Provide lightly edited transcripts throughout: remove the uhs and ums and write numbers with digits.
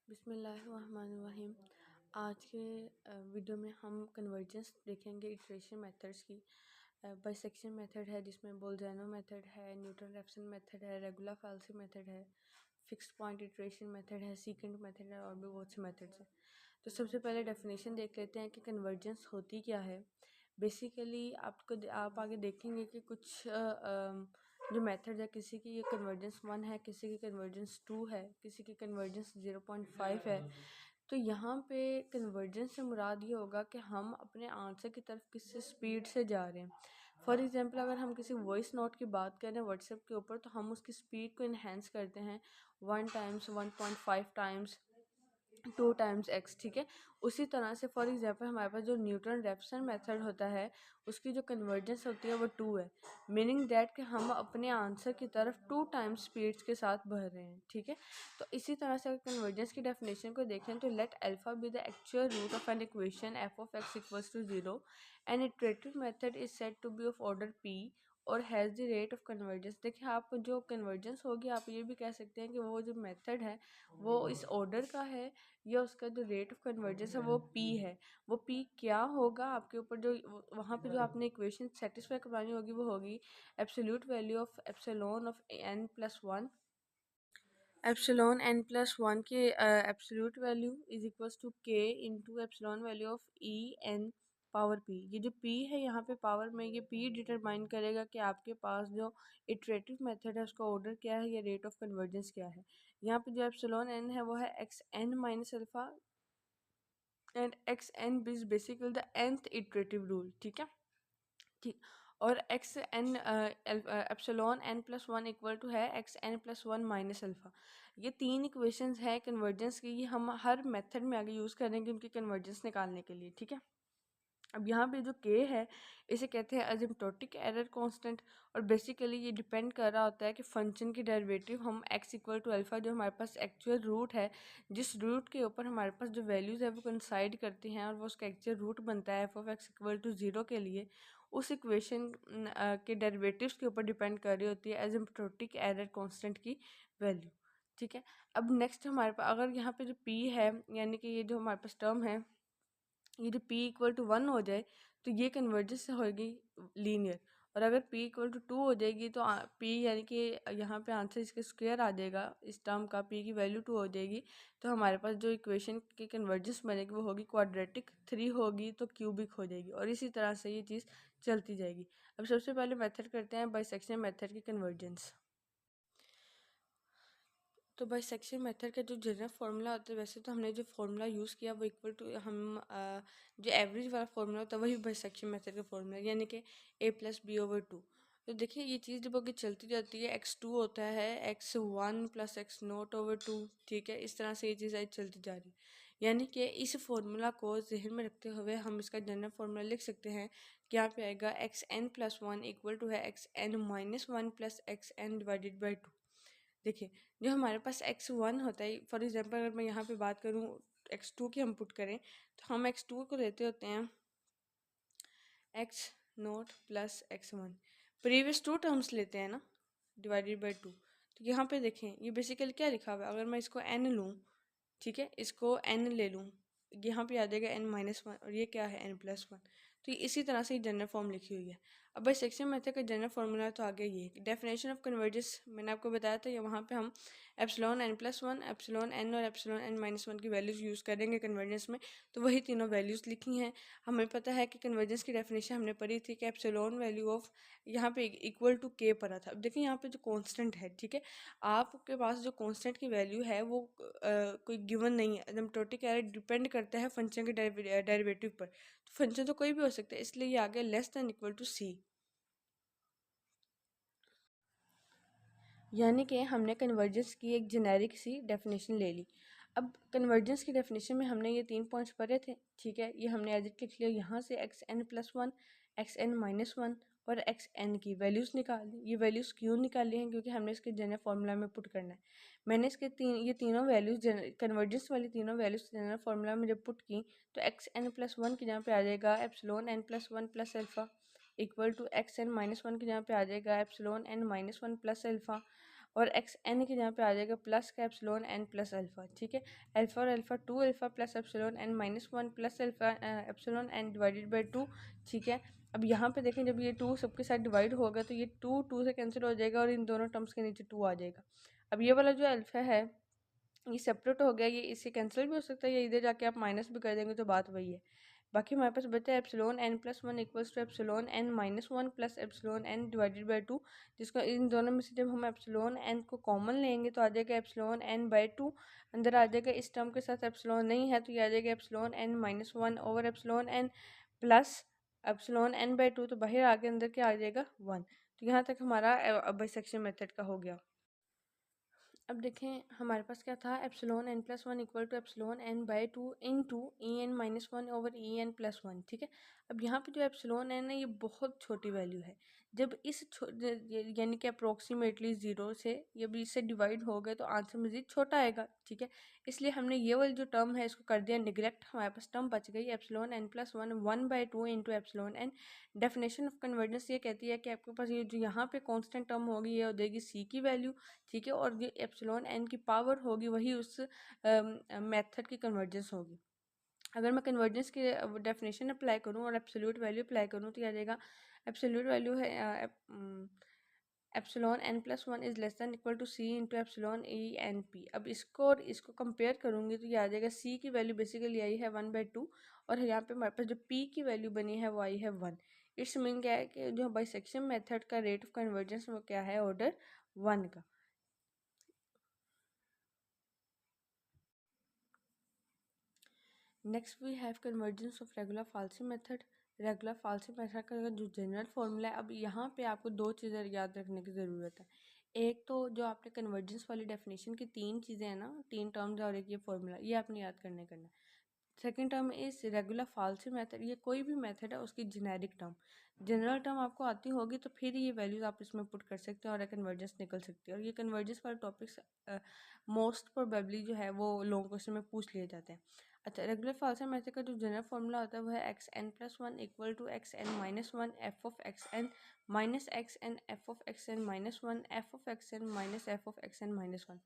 बिस्मिल्लाहिर्रहमानिर्रहीम। आज के वीडियो में हम कन्वर्जेंस देखेंगे इटरेशन मेथड्स की। बाइसेक्शन मेथड है जिसमें बोल्ज़ानो मेथड है, न्यूटन रैप्सन मेथड है, रेगुलर फाल्सी मेथड है, फिक्स्ड पॉइंट इटरेशन मेथड है, सीकेंट मेथड है और भी बहुत से मेथड्स हैं। तो सबसे पहले डेफिनेशन देख लेते हैं कि कन्वर्जेंस होती क्या है। बेसिकली आप आगे देखेंगे कि कुछ जो मेथड है, किसी की ये कन्वर्जेंस 1 है, किसी की कन्वर्जेंस 2 है, किसी की कन्वर्जेंस 0.5 है। तो यहाँ पे कन्वर्जेंस से मुराद ये होगा कि हम अपने आंसर की तरफ किस स्पीड से जा रहे हैं। फॉर एग्जांपल अगर हम किसी वॉइस नोट की बात करें व्हाट्सएप के ऊपर, तो हम उसकी स्पीड को इन्हेंस करते हैं 1 टाइम्स, 1.5 टाइम्स, 2 टाइम्स x, ठीक है। उसी तरह से फॉर एग्जांपल हमारे पास जो न्यूटन रैप्सन मेथड होता है उसकी जो कन्वर्जेंस होती है वो 2 है, मीनिंग दैट कि हम अपने आंसर की तरफ 2 टाइम्स स्पीड्स के साथ बढ़ रहे हैं, ठीक है। तो इसी तरह से अगर कन्वर्जेंस की डेफिनेशन को देखें तो let alpha be the actual root of an equation f of x equals to 0 an iterative method is said to be of order p और has the rate of convergence. देखिए, आप जो convergence होगी आप ये भी कह सकते हैं कि वो जो मेथड है वो इस ऑर्डर का है या उसका जो रेट ऑफ कन्वर्जेंस है वो p है। वो p क्या होगा आपके ऊपर, जो वहाँ पे जो आपने इक्वेशन सेटिस्फाई करवानी होगी वो होगी absolute value of epsilon of n plus 1, epsilon n plus 1 की absolute value is equals to k into epsilon value of e n power p। ये जो p है यहाँ पे पावर में, ये p डिटरमाइन करेगा कि आपके पास जो इटरेटिव मेथड है उसका ऑर्डर क्या है या रेट ऑफ कन्वर्जेंस क्या है। यहाँ पे जो एप्सिलॉन n है वो है X N minus alpha and X N is basically the nth iterative rule, ठीक है। ठीक। और X N epsilon N plus 1 equal to है X N plus 1 minus alpha. ये तीन इक्वेशंस हैं कन्वर्जेंस की, ये हम हर मेथड में आगे यूज़ करेंगे उनकी कन्वर्जेंस निकालने के लिए, ठीक है। अब यहाँ पे जो k है इसे कहते हैं असिम्प्टोटिक एरर कांस्टेंट, और बेसिकली ये डिपेंड कर रहा होता है कि फंक्शन की डेरिवेटिव हम x इक्वल टू अल्फ़ा, जो हमारे पास एक्चुअल रूट है, जिस रूट के ऊपर हमारे पास जो वैल्यूज़ है वो कंसाइड करती हैं और वो उसका एक्चुअल रूट बनता है f of x equal to 0 के लिए, उस इक्वेशन के डेरिवेटिव्स के ऊपर डिपेंड कर रही होती है एसिम्प्टोटिक एरर कांस्टेंट की वैल्यू, ठीक है। अब नेक्स्ट हमारे पास अगर यहाँ पे जो p है, यानी कि ये जो हमारे पास टर्म है, ये जो p इक्वल टू 1 हो जाए तो ये कन्वर्जेंस होगी लीनियर, और अगर p इक्वल टू 2 हो जाएगी तो p यानी कि यहाँ पे आंसर इसके स्क्वायर आ जाएगा, इस टर्म का p की वैल्यू 2 हो जाएगी, तो हमारे पास जो इक्वेशन की कन्वर्जेंस बनेगी वो होगी क्वाड्रेटिक, 3 होगी तो क्यूबिक हो जाएगी, और इसी तरह से ये चीज़ चलती जाएगी। अब सबसे पहले मेथड करते हैं बाइसेक्शन मेथड की कन्वर्जेंस। तो बाइसेक्शन मेथड का जो जनरल फार्मूला होता है, वैसे तो हमने जो फार्मूला यूज़ किया वो इक्वल टू जो एवरेज वाला फार्मूला होता है वही बाइसेक्शन मेथड का फार्मूला, यानी कि a प्लस बी ओवर 2। तो देखिए ये चीज़ जब आगे चलती जाती है x2 होता है x1 plus x note over 2, ठीक है। इस तरह से ये चीज़ चलती जा रही है, यानी कि इस फार्मूला को जहन में रखते हुए हम इसका जनरल फार्मूला लिख सकते हैं कि यहाँ पे आएगा X N plus 1 equal to है X N minus 1 plus X N divided by 2। देखिए, जो हमारे पास x1 होता है, फॉर एग्जांपल अगर मैं यहाँ पे बात करूँ x2 की हम पुट करें, तो हम x2 को लेते होते हैं x note plus x1, previous 2 terms लेते हैं ना, डिवाइडेड बाई 2। तो यहाँ पे देखें ये बेसिकली क्या लिखा हुआ है, अगर मैं इसको n लूँ, ठीक है, इसको n ले लूँ, यहाँ पे आ जाएगा n माइनस 1 और ये क्या है n प्लस 1। तो इसी तरह से जनरल फॉर्म लिखी हुई है। अब भाई सेक्शन मेथड का जनरल फार्मूला तो आगे ये डेफिनेशन ऑफ कन्वर्जेंस मैंने आपको बताया था, या वहाँ पे हम epsilon n plus 1, epsilon n और एप्सिलॉन n माइनस 1 की वैल्यूज़ यूज़ करेंगे कन्वर्जेंस में। तो वही तीनों वैल्यूज़ लिखी हैं। हमें पता है कि कन्वर्जेंस की डेफिनेशन हमने पढ़ी थी कि एप्सिलॉन वैल्यू ऑफ यहाँ पे इक्वल टू k पढ़ा था। अब देखिए यहाँ पे जो कॉन्स्टेंट है, ठीक है, आपके पास जो कॉन्स्टेंट की वैल्यू है वो कोई गिवन नहीं है, एसिम्प्टोटिक एरर डिपेंड करता है फंक्शन के डेरिवेटिव पर। तो फंक्शन तो कोई भी हो सकता है, इसलिए ये आ गया less than equal to c, यानी कि हमने कन्वर्जेंस की एक जेनेरिक सी डेफिनेशन ले ली। अब कन्वर्जेंस की डेफिनेशन में हमने ये 3 पॉइंट्स पढ़े थे, ठीक है, ये हमने एज इट लिख लिया। यहाँ से X N plus 1, X N minus 1 और एक्स एन की वैल्यूज़ निकाल ली। ये वैल्यूज़ क्यों निकाली हैं, क्योंकि हमने इसके जनरल फार्मूला में पुट करना है। मैंने इसके ये तीनों वैल्यूज़ कन्वर्जेंस वाली तीनों वैल्यूज़ जनरल फार्मूला में जब पुट की, तो एक्स एन प्लस 1 की जहाँ पे आ जाएगा epsilon N plus 1 plus alpha equal to X N minus 1 की जहाँ पे आ जाएगा epsilon N minus 1 plus alpha, और एक्स एन के यहाँ पे आ जाएगा प्लस का एप्सिलॉन एन प्लस अल्फ़ा, ठीक है। अल्फ़ा और alpha 2 alpha plus epsilon N minus 1 plus alpha epsilon N divided by 2, ठीक है। अब यहाँ पे देखें जब ये 2 सबके साथ डिवाइड होगा तो ये 2 से कैंसिल हो जाएगा और इन दोनों टर्म्स के नीचे 2 आ जाएगा। अब ये वाला जो अल्फ़ा है ये सेपरेट हो गया, ये इससे कैंसिल भी हो सकता है, या इधर जाके आप माइनस भी कर देंगे तो बात वही है। बाकी हमारे पास बचा है epsilon N plus 1 equals to epsilon N minus 1 plus epsilon N divided by 2, जिसको इन दोनों में से जब हम एप्सिलॉन एन को कॉमन लेंगे तो आ जाएगा एप्सिलॉन एन बाई 2, अंदर आ जाएगा इस टर्म के साथ एप्सिलॉन नहीं है तो ये आ जाएगा epsilon N minus 1 over epsilon N plus epsilon N by 2, तो बाहर आगे अंदर क्या आ जाएगा 1। तो यहाँ तक हमारा बाइसेक्शन मेथड का हो गया। अब देखें हमारे पास क्या था, epsilon N plus 1 equal to epsilon N by 2 into E N minus 1 over E N plus 1, ठीक है। अब यहाँ पे जो एप्सिलॉन एन है ये बहुत छोटी वैल्यू है, जब इस यानी कि अप्रोक्सीमेटली ज़ीरो से जब इससे डिवाइड हो गए तो आंसर मज़ीद छोटा आएगा, ठीक है। इसलिए हमने ये वाली जो टर्म है इसको कर दिया निगलेक्ट, हमारे पास टर्म बच गई epsilon N plus 1 1/2 into epsilon N. Definition of convergence ये कहती है कि आपके पास ये जो यहाँ पे कांस्टेंट टर्म होगी ये हो जाएगी सी की वैल्यू, ठीक है, और ये एप्सिलॉन एन की पावर होगी वही उस मेथड की कन्वर्जेंस होगी। अगर मैं कन्वर्जेंस की डेफिनेशन अप्लाई करूँ और एब्सोल्यूट वैल्यू अप्लाई करूँ तो यह आ जाएगा एब्सोल्यूट वैल्यू है epsilon N plus 1 is less than equal to C into epsilon E N P. अब इसको और इसको कंपेयर करूँगी तो ये आ जाएगा सी की वैल्यू बेसिकली आई है 1/2 और यहाँ पे हमारे पास जो पी की वैल्यू बनी है वो आई है 1। इट्स मीन क्या है कि जो बाइसेक्शन मेथड का रेट ऑफ कन्वर्जेंस वो क्या है, ऑर्डर 1 का। Next we have convergence of regula falsi method. Regula falsi method का जो जनरल फॉर्मूला है, अब यहाँ पे आपको दो चीज़ें याद रखने की ज़रूरत है। एक तो जो आपने कन्वर्जेंस वाली डेफिनेशन की तीन चीज़ें हैं ना, तीन टर्म्स और एक ये फॉर्मूला, ये आपने याद करना है। Second term is regula falsi method, ये कोई भी मेथड है उसकी जेनेरिक टर्म, जनरल टर्म आपको आती होगी तो फिर ये वैल्यूज आप इसमें पुट कर सकते हैं और कन्वर्जेंस निकल सकती है। और ये कन्वर्जेंस वाले टॉपिक्स मोस्ट प्रोबेबली जो है वो लॉन्ग क्वेश्चन में पूछ लिए जाते हैं। अच्छा, रेगुलर फाल्सी मेथड का जो जनरल फॉर्मूला होता है वो है X N plus 1 equal to X N minus 1 F of X N minus X N F of X N minus 1 F of X N minus F of X N minus 1।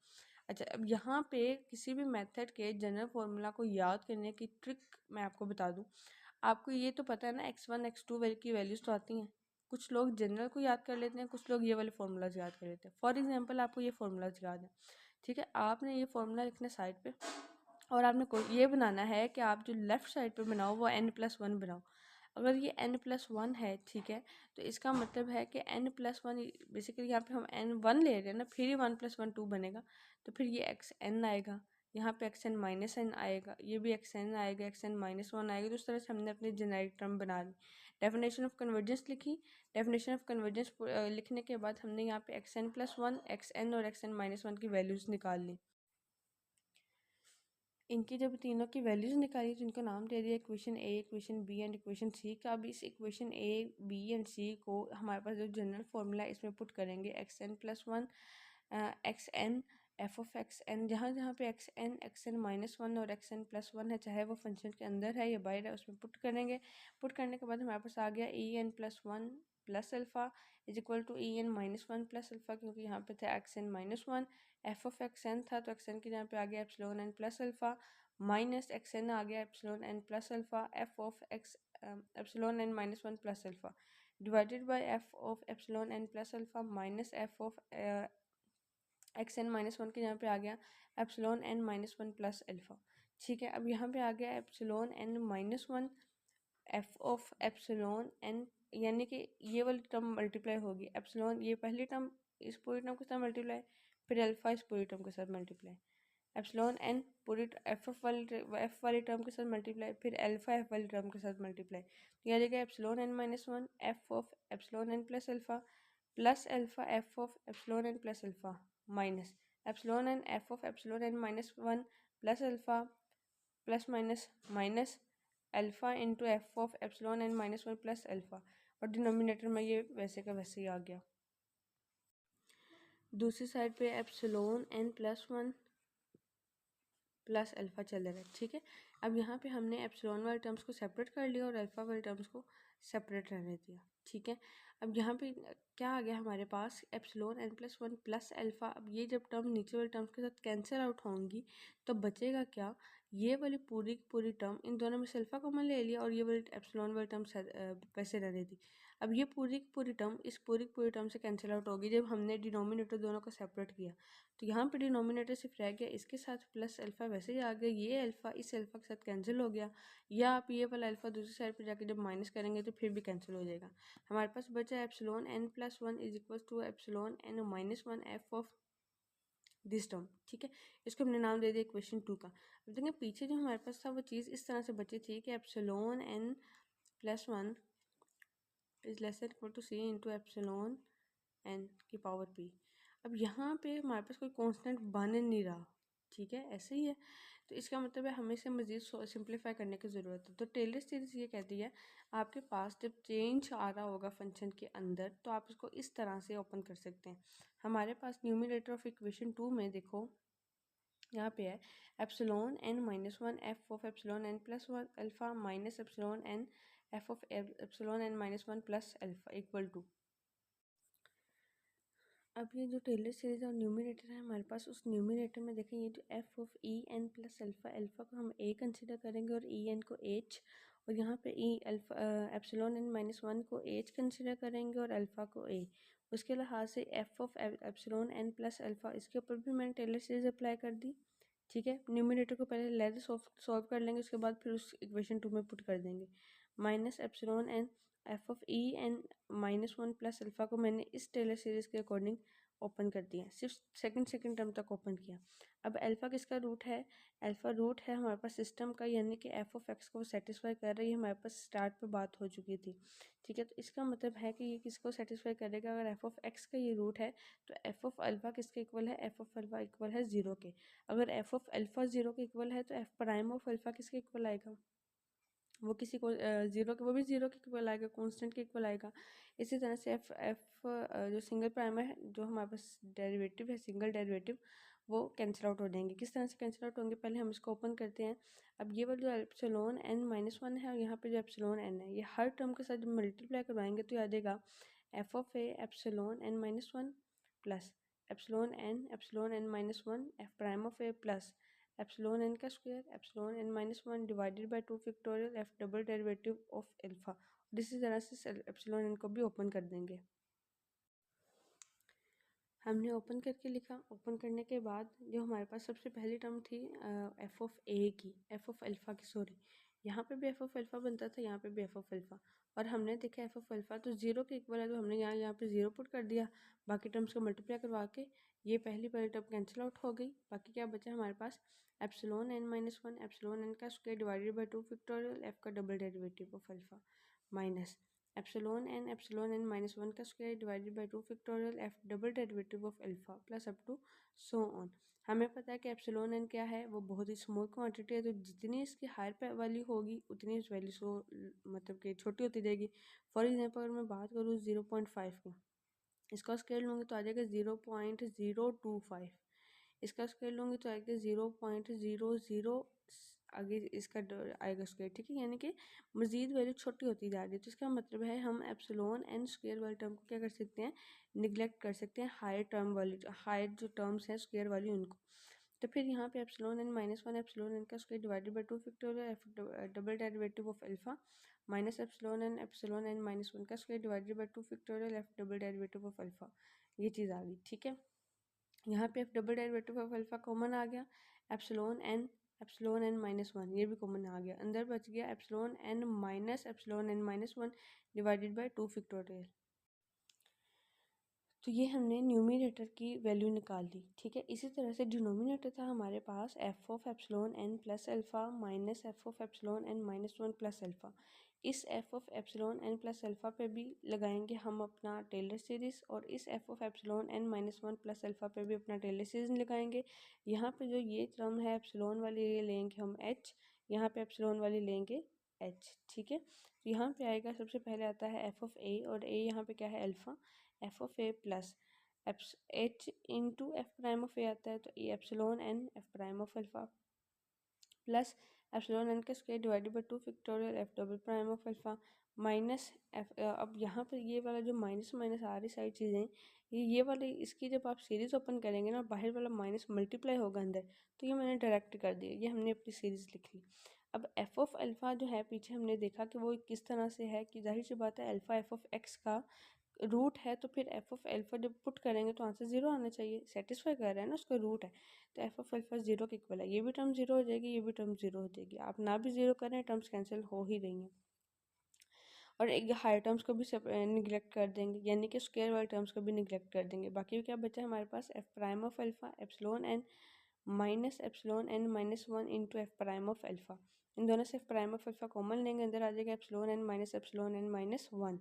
अच्छा, अब यहाँ पे किसी भी मेथड के general formula को याद करने की ट्रिक मैं आपको बता दूँ। आपको ये तो पता है ना x1 x2 की वैल्यूज़ तो आती हैं, कुछ लोग जनरल को याद कर लेते हैं, कुछ लोग ये वाले फार्मूलाज याद कर लेते हैं। फॉर एग्जांपल आपको ये फार्मूलाज याद है, ठीक है, आपने ये फार्मूला लिखना साइड पे और आपने ये बनाना है कि आप जो लेफ़्ट साइड पे बनाओ वो n+1 बनाओ। अगर ये n+1 है, ठीक है, तो इसका मतलब है कि n+1 बेसिकली यहाँ पे हम n1 ले रहे हैं ना, फिर ही 1+1 2 बनेगा, तो फिर ये xn आएगा, यहाँ पे xn माइनस n आएगा, ये भी xn आएगा, xn माइनस 1 आएगा। तो इस तरह से हमने अपनी जेनेरिक टर्म बना ली, डेफिनेशन ऑफ कन्वर्जेंस लिखी। डेफिनेशन ऑफ कन्वर्जेंस लिखने के बाद हमने यहाँ पे xn+1 xn और xn माइनस 1 की वैल्यूज़ निकाल ली। इनकी जब तीनों की वैल्यूज़ निकाली तो इनको नाम दे दिया equation A, equation B and equation C का। अब इस equation A, B and C को हमारे पास जो जनरल फार्मूला है इसमें पुट करेंगे xn+1 xn F of X N, जहाँ जहाँ पे एक्स एन माइनस 1 और xn+1 है, चाहे वो फंक्शन के अंदर है या बाहर है, उसमें पुट करेंगे। पुट करने के बाद हमारे पास आ गया en+1 plus alpha is equal to en-1 plus alpha, क्योंकि यहाँ पे था xn-1, F of X N था तो एक्स एन के यहाँ पे आ गया epsilon N plus alpha, minus X N आ गया epsilon N plus alpha, F of X epsilon N minus 1 plus alpha divided by F of epsilon N plus alpha minus F of X N minus 1 के यहाँ पे आ गया epsilon N minus 1 plus alpha, ठीक है। अब यहाँ पे आ गया epsilon N minus 1 F of epsilon N, यानी कि ये वाली टर्म मल्टीप्लाई होगी, एप्सिलॉन ये पहली टर्म इस पूरी टर्म के साथ मल्टीप्लाई, फिर अल्फ़ा इस पूरी टर्म के साथ मल्टीप्लाई, एप्सिलॉन एन पूरी एफ वाली टर्म के साथ मल्टीप्लाई, फिर अल्फ़ा एफ वाली टर्म के साथ मल्टीप्लाई, तो यह आ जाएगा epsilon N minus 1 F of epsilon N plus alpha plus alpha F of epsilon N plus alpha minus epsilon N F of epsilon N minus 1 plus alpha plus minus minus alpha into F of epsilon N minus 1 plus alpha, और denominator में ये वैसे का वैसे ही आ गया। दूसरी side पे epsilon N plus 1 plus alpha चल रहा है, ठीक है। अब यहाँ पे हमने एप्सिलॉन वाले टर्म्स को सेपरेट कर लिया और अल्फ़ा वाले टर्म्स को सेपरेट रहने दिया, ठीक है। अब यहाँ पे क्या आ गया हमारे पास, epsilon n plus one plus alpha. अब ये जब टर्म नीचे वाले टर्म्स के साथ कैंसिल आउट होंगी तो बचेगा क्या, ये वाली पूरी पूरी टर्म, इन दोनों में से अल्फ़ा कॉमन ले लिया और ये वाली एप्सिलॉन वाली टर्म वैसे रहने दी। अब ये पूरी पूरी टर्म इस पूरी पूरी टर्म से कैंसिल आउट होगी जब हमने डिनोमिनेटर दोनों को सेपरेट किया। तो यहाँ पे डिनोमिनेटर सिर्फ रह गया इसके साथ प्लस अल्फ़ा वैसे ही आ गया, ये अल्फ़ा इस अल्फ़ा के साथ कैंसिल हो गया, या आप ये वाला अल्फ़ा दूसरी साइड पर जाके जब माइनस करेंगे तो फिर भी कैंसिल हो जाएगा। हमारे पास बचा epsilon n plus one is equal to epsilon n minus one F of this term. ठीक है, इसको हमने नाम दे दिया इक्वेशन 2 का। अब देखें पीछे जो हमारे पास था वो चीज़ इस तरह से बची थी कि epsilon n plus one is less than equal to C into epsilon n की पावर p। अब यहाँ पे हमारे पास कोई कांस्टेंट बन नहीं रहा, ठीक है, ऐसे ही है। तो इसका मतलब है हमें इसे मज़ीद सिंप्लीफाई करने की ज़रूरत है। तो टेलर सीरीज़ ये कहती है आपके पास जब चेंज आ रहा होगा फंक्शन के अंदर तो आप इसको इस तरह से ओपन कर सकते हैं। हमारे पास न्यूमरेटर ऑफ इक्वेशन 2 में देखो यहाँ पे है epsilon n minus one F of epsilon n plus one alpha minus epsilon n F of epsilon n minus one plus alpha equal to. अब ये जो टेलर सीरीज और न्यूमरेटर है हमारे पास, उस न्यूमरेटर में देखें ये जो F of E N plus alpha, alpha को हम ए कंसिडर करेंगे और ई एन को एच, और यहाँ पे E alpha epsilon N minus one को एच कंसिडर करेंगे और अल्फ़ा को ए। उसके लिहाज से F of epsilon N plus alpha, इसके ऊपर भी मैंने टेलर सीरीज अप्लाई कर दी। ठीक है, न्यूमरेटर को पहले लेकर सॉल्व कर लेंगे, उसके बाद फिर उस इक्वेशन 2 में पुट कर देंगे। Minus epsilon N F of E N minus one plus alpha को मैंने इस टेलर सीरीज़ के अकॉर्डिंग ओपन कर दिया, सिर्फ सेकंड टर्म तक ओपन किया। अब अल्फ़ा किसका रूट है, अल्फ़ा रूट है हमारे पास सिस्टम का, यानी कि एफ ऑफ एक्स को सेटिस्फाई कर रही है, हमारे पास स्टार्ट पे बात हो चुकी थी। ठीक है, तो इसका मतलब है कि ये किसको सेटिस्फाई करेगा, अगर एफ ऑफ एक्स का ये रूट है तो एफ ऑफ अल्फ़ा किसके इक्वल है, एफ ऑफ अल्फ़ा इक्वल है 0 के। अगर एफ ऑफ अल्फ़ा 0 के इक्वल है तो एफ प्राइम ऑफ अल्फ़ा किसके इक्वल आएगा, वो किसी को ज़ीरो के, वो भी ज़ीरो के इक्वल आएगा, कांस्टेंट के इक्वल आएगा। इसी तरह से एफ एफ जो सिंगल प्राइम है, जो हमारे पास डेरिवेटिव है सिंगल डेरिवेटिव, वो कैंसिल आउट हो जाएंगे। किस तरह से कैंसिल आउट होंगे, पहले हम इसको ओपन करते हैं। अब ये वाला जो एप्सिलॉन n माइनस वन है और यहाँ पे जो एप्सिलॉन n है, ये हर टर्म के साथ जब मल्टीप्लाई करवाएंगे तो आ जाएगा F of A epsilon n minus one plus epsilon n minus one F prime of A plus epsilon n का square epsilon n minus one divided by 2 factorial F double derivative of alpha. इसी तरह से epsilon n को भी open कर देंगे। हमने open करके लिखा, ओपन करने के बाद जो हमारे पास सबसे पहली टर्म थी एफ ऑफ ए की, एफ ऑफ अल्फ़ा की, सॉरी, यहाँ पे भी एफ ऑफ अल्फ़ा बनता था, यहाँ पे भी एफ ऑफ अल्फ़ा, और हमने देखा एफ ऑफ अल्फ़ा तो 0 के इक्वल है तो हमने यहाँ पे 0 पुट कर दिया। बाकी टर्म्स को मल्टीप्लाई करवा के ये पहली टर्म कैंसिल आउट हो गई। बाकी क्या बचा हमारे पास, epsilon n minus one epsilon n का square divided by 2 factorial F का double derivative of alpha minus epsilon n minus one का square divided by 2 factorial F double derivative of alpha plus up to so on. हमें पता है कि epsilon n क्या है, वो बहुत ही स्मॉल क्वांटिटी है, तो जितनी इसकी हायर वैल्यू होगी उतनी इस वैल्यू सो मतलब कि छोटी होती जाएगी। फॉर एग्जांपल अगर मैं बात करूँ 0.5 की, इसका स्केल लूँगी तो आ जाएगा 0.025, इसका स्केल लूँगी तो आएगा 0.00, आगे इसका आएगा स्क्वायर। ठीक है, यानी कि मज़ीद वैल्यू छोटी होती जा रही है। तो इसका मतलब है हम एप्सिलॉन n स्क्वायर वाले टर्म को क्या कर सकते हैं, निगलेक्ट कर सकते हैं, हायर टर्म वाली, हायर जो टर्म्स हैं स्क्वायर वाली उनको। तो फिर यहाँ पे epsilon n minus one epsilon n का square divided by 2 factorial F double derivative of alpha minus epsilon n minus one का square divided by 2 factorial F double derivative of alpha. ये चीज़ आ गई। ठीक है, यहाँ पे F double derivative of alpha common आ गया, एप्सिलॉन n माइनस वन ये भी कॉमन आ गया, अंदर बच गया epsilon n minus one divided by 2 factorial. तो ये हमने न्यूमरेटर की वैल्यू निकाल ली। ठीक है, इसी तरह से डिनोमिनेटर था हमारे पास F of epsilon n plus alpha minus F of epsilon n minus one plus alpha. इस F of epsilon n plus alpha पे भी लगाएंगे हम अपना टेलर सीरीज़, और इस F of epsilon n minus one plus alpha पे भी अपना टेलर सीरीज़ लगाएंगे। यहाँ पे जो ये टर्म है एप्सिलॉन वाली ये लेंगे हम h, यहाँ पे एप्सिलॉन वाली लेंगे h। ठीक है, तो यहाँ पे आएगा सबसे पहले आता है एफ ऑफ ए, और ए यहाँ पे क्या है alpha, F of A plus H into F prime of A आता है, तो A epsilon n F prime of alpha plus epsilon N का square divided by 2 factorial F double prime of alpha minus F. अब यहाँ पर ये वाला जो माइनस माइनस आ रही सारी चीज़ें, ये वाली इसकी जब आप सीरीज़ ओपन करेंगे ना, बाहर वाला माइनस मल्टीप्लाई होगा अंदर, तो ये मैंने डायरेक्ट कर दिया, ये हमने अपनी सीरीज़ लिख ली। अब एफ ऑफ अल्फ़ा जो है पीछे हमने देखा कि वो किस तरह से है, कि जाहिर सी बात है अल्फ़ा एफ ऑफ एक्स का रूट है, तो फिर एफ ऑफ अल्फ़ा जब पुट करेंगे तो आंसर ज़ीरो आना चाहिए, सेटिस्फाई कर रहा है ना, उसका रूट है, तो एफ ऑफ अल्फ़ा ज़ीरो के इक्वल है। ये भी टर्म ज़ीरो हो जाएगी, ये भी टर्म ज़ीरो हो जाएगी, आप ना भी ज़ीरो करें टर्म्स कैंसिल हो ही रही हैं। और एक हायर टर्म्स को भी निगलेक्ट कर देंगे, यानी कि स्क्वायर वाले टर्म्स को भी निगलेक्ट कर देंगे। बाकी क्या बचा हमारे पास, F prime of alpha epsilon N minus epsilon N minus one into F prime of alpha. इन दोनों से F prime of alpha common लेंगे, अंदर आ जाएगा epsilon N minus epsilon N minus one.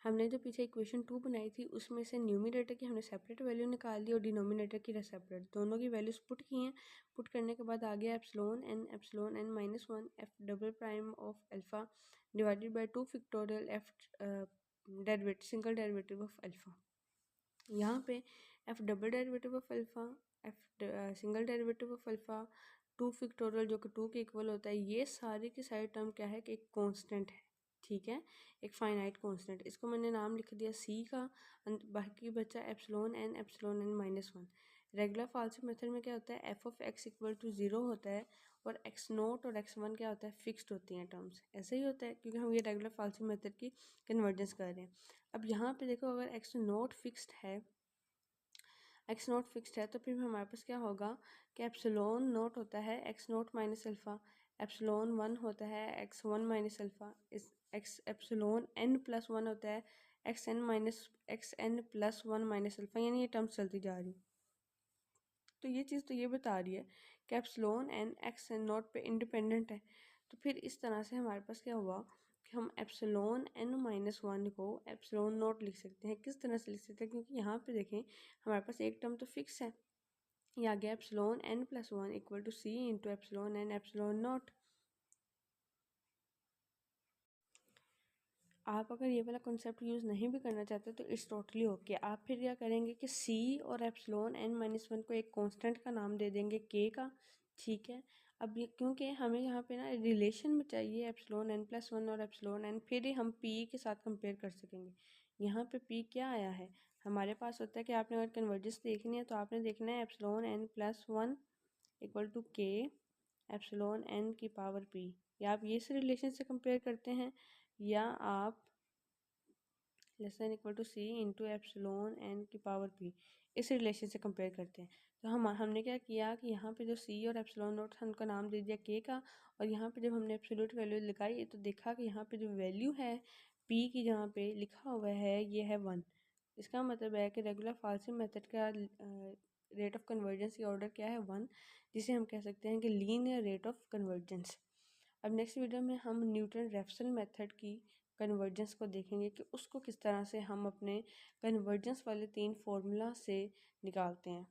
हमने जो पीछे इक्वेशन 2 बनाई थी उसमें से न्यूमिनेटर की हमने सेपरेट वैल्यू निकाल दी और डिनोमिनेटर की सेपरेट, दोनों की वैल्यूज पुट की हैं। पुट करने के बाद आ गया epsilon N minus one F double prime of alpha divided by 2 factorial F derivative single derivative of alpha. यहाँ पे F double derivative of alpha, F single derivative of alpha, 2 factorial जो कि 2 के इक्वल होता है, ये सारी की सारी टर्म क्या है कि एक कांस्टेंट है, ठीक है, एक फाइनाइट कांस्टेंट। इसको मैंने नाम लिख दिया सी का, बाकी बचा epsilon N minus one. Regular falsi method में क्या होता है, F of X equal to zero होता है और एक्स नोट और एक्स वन क्या होता है, फिक्स्ड होती हैं टर्म्स। ऐसे ही होता है क्योंकि हम ये रेगुलर फाल्सी मेथड की कन्वर्जेंस कर रहे हैं। अब यहाँ पे देखो, अगर एक्स नोट फिक्स्ड है, एक्स नोट फिक्स्ड है, तो फिर हमारे पास क्या होगा कि एप्सिलॉन नोट होता है X naught minus alpha, epsilon one होता है एक्स वन माइनस अल्फ़ा, इस X epsilon N plus one होता है X N plus one minus alpha, यानी ये टर्म्स चलती जा रही। तो ये चीज़ तो ये बता रही है कि epsilon N X N naught पे इंडिपेंडेंट है। तो फिर इस तरह से हमारे पास क्या हुआ कि हम एप्सिलॉन एन माइनस वन को एप्सिलॉन नोट लिख सकते हैं। किस तरह से लिख सकते हैं, क्योंकि यहाँ पे देखें हमारे पास एक टर्म तो फिक्स है, ये आ गया epsilon N plus one equal to C into epsilon N epsilon naught. आप अगर ये वाला कॉन्सेप्ट यूज़ नहीं भी करना चाहते तो इट्स टोटली ओके। आप फिर क्या करेंगे कि सी और एप्सिलॉन एन माइनस वन को एक कांस्टेंट का नाम दे देंगे के का, ठीक है। अब ये क्योंकि हमें यहाँ पे ना रिलेशन में चाहिए एप्सिलॉन एन प्लस वन और एप्सिलॉन एन, फिर ही हम पी के साथ कंपेयर कर सकेंगे। यहाँ पे पी क्या आया है हमारे पास, होता है कि आपने अगर कन्वर्जेंस देखनी है तो आपने देखना है epsilon N plus one equal to K epsilon N की पावर पी, या आप ये इस रिलेशन से कंपेयर करते हैं, या आप less than equal to C into epsilon N की पावर पी, इस रिलेशन से कंपेयर करते हैं। तो हमने क्या किया कि यहाँ पे जो सी और एप्सिलॉन नोट है उनका नाम दे दिया के का, और यहाँ पे जब हमने एब्सोल्यूट वैल्यू लगाई तो देखा कि यहाँ पे जो वैल्यू है पी की, जहाँ पे लिखा हुआ है ये है वन। इसका मतलब है कि रेगुलर फाल्सी मेथड का रेट ऑफ कन्वर्जेंस की ऑर्डर क्या है, वन, जिसे हम कह सकते हैं कि लीनियर रेट ऑफ कन्वर्जेंस। अब नेक्स्ट वीडियो में हम न्यूटन रेफसन मेथड की कन्वर्जेंस को देखेंगे कि उसको किस तरह से हम अपने कन्वर्जेंस वाले 3 फार्मूला से निकालते हैं।